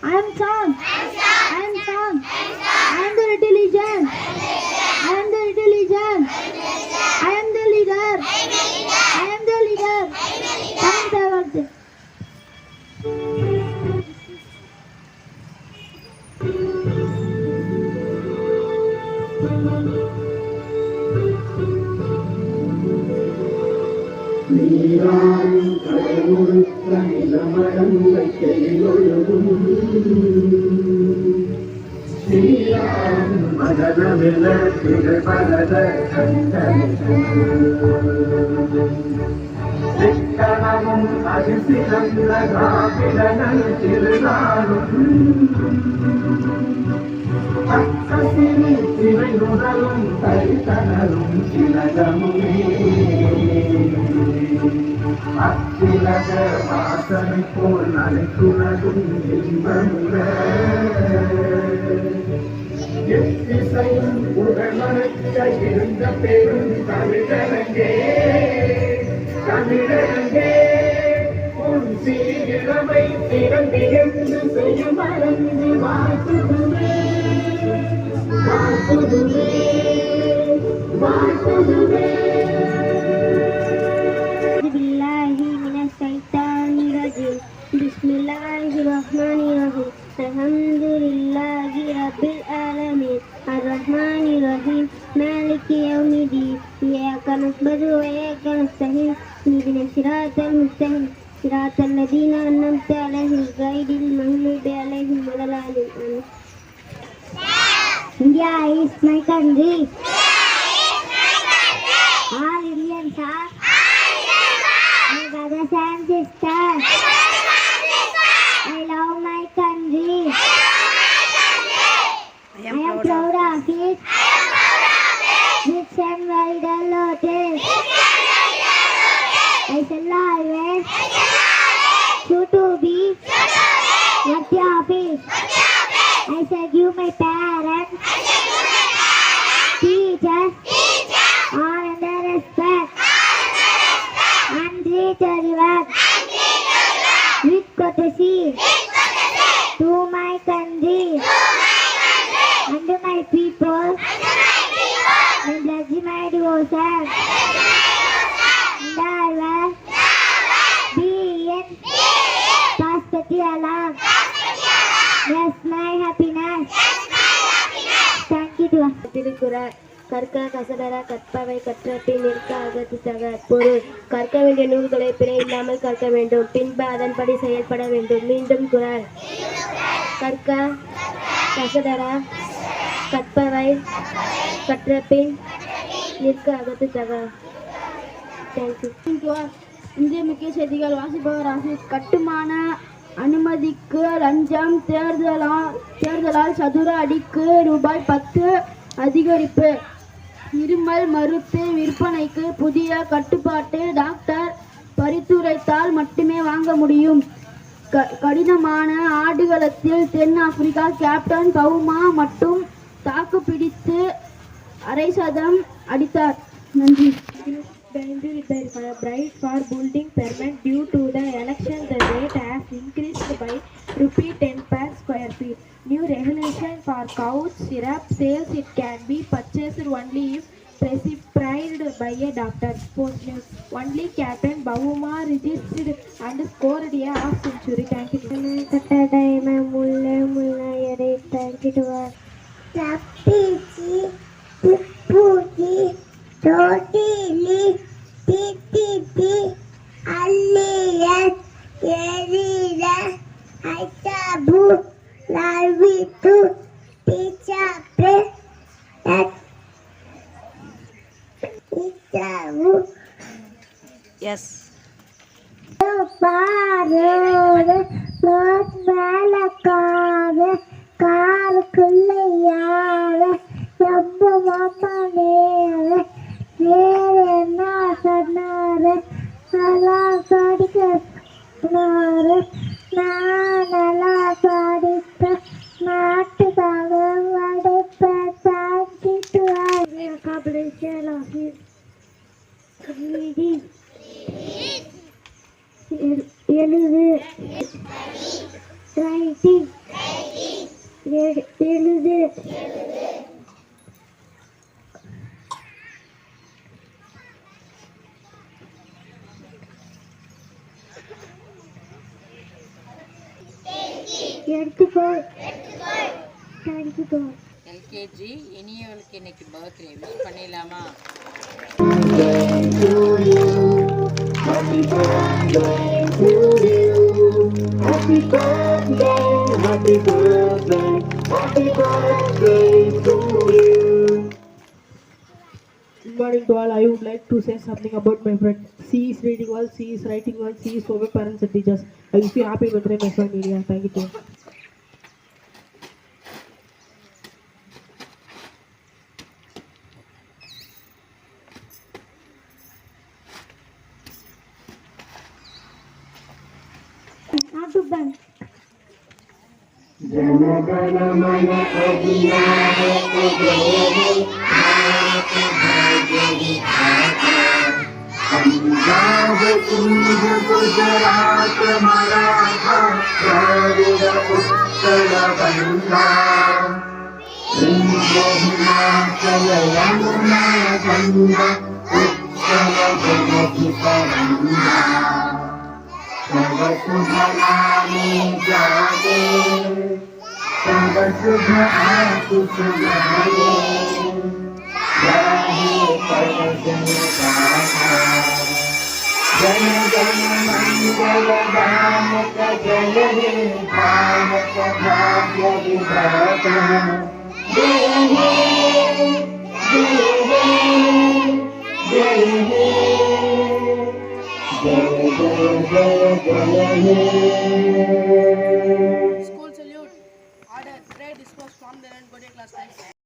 I am strong. I am strong. I am the intelligent. I am the intelligent. I am the leader. I am the leader. Thank you. நீராடும் கடவுளுக்க நிலமடங்கை கையொழுகும் சீராடும் மதனவில திகழ்பரத கண்டனமும் அதிசிறந்த காப்பிடனல் திருநாளும் அக்கசிரி சிறை நுடலும் கைத்தனரும் திலகமுமே அத்திலக வாசனை போல் அனைத்துலகும் இன்பமுற எத்திசையும் புகழ்மணக்க இருந்த பெரும் தமிழரங்கே தமிழரங்கே உன் சீரிழமை திறந்திருந்து செய்யும் மறந்து வாழ்த்துதுமே வாழ்த்துதுமே வாழ்த்துதுமே. Bismillahirrahmanirrahim. Alhamdulillahi rabbil alamin. Ar-Rahmanir-Rahim. Maliki yawmiddin. Iyyaka na'budu wa iyyaka nasta'in. Ihdinas siratal mustaqim. Siratal ladzina an'amta 'alaihim ghayril maghdubi 'alaihim waladdallin. India is my country. All Indians are my brothers and sisters. I love my country. I am proud of it. Rich and well loaded. I shall always true to be what you office. I shall give my parents, teachers, honor and respect, and treat everyone with courtesy to my country and to my people, and bless my devotion, and I will be in prosperity along. Yes, my happiness. Thank you to us. Thirukkural கற்க கசடர கற்பவை கற்றபின் நிற்க அகத்துத்தக. பொருள்: கற்க வேண்டிய நூல்களை பிழை இல்லாமல் கற்க வேண்டும், பின்பு அதன்படி செயல்பட வேண்டும். மீண்டும் குறள்: கற்க கசடர கற்பவை கற்றபின் நிற்க அகத்துத்தக. தேங்க்யூ. இந்திய முக்கிய செய்திகள் வாசிப்பவர் ஆசிஸ். கட்டுமான அனுமதிக்கு லஞ்சம், தேர்தலால் சதுர அடிக்கு ₹10 அதிகரிப்பு, இருமல் மருந்து விற்பனைக்கு புதிய கட்டுப்பாட்டு, டாக்டர் பரிந்துரைத்தால் மட்டுமே வாங்க முடியும். கடினமான ஆடுகளத்தில் தென் ஆப்பிரிக்கா கேப்டன் பவுமா மட்டும் தாக்கு பிடித்து அரை சதம் அடித்தார். நன்றி. Price for building permit due to the election, the rate has increased by ₹10 per square feet. New regulation for cow syrup sales: it can be purchased only if prescribed by a doctor. Sports news: only Captain Bavuma registered and scored a half century. Thank you. Thank you. Tapiji, Pupuji, Totili, Titi, Aliyat, Yerida, Aitabu, Lavitu, Tichape, Itabu. Yes. Parole, not malakare, car kulliyare, yabbu mamanere, nere nasanare, ala sadikare, naanala sadika, naatikaga vadippa. Thank you to our accomplishment of his reading. எழுது, writing, எடுத்துக்கோ thank you LKG இனியவளுக்கு இன்னைக்கு birthday wish பண்ணிடலாமா? Happy birthday to you. Happy birthday, happy birthday, happy birthday to you. Good morning to all. I would like to say something about my friend. She is reading well, she is writing well, she is for parents and teachers. I wish you happy birthday, my friend Media. Thank you. not to bank. जनगण मन अधिनायक जय हे भारत भाग्य विधाता पंजाब सिंध गुजरात मराठा द्रविड़ उत्कल बंगा विंध्य हिमाचल यमुना गंगा उत्कल जगति तरंगा तव शुभ नामे जागे तव शुभ आशीष गाये गाहे तव जन गाथा जन गण मंगल दानक जय हे भारत भाग्य विधाता जय हे जय हे जय हे जय जय जय हे School salute. Order. Pray disperse from the Gode class.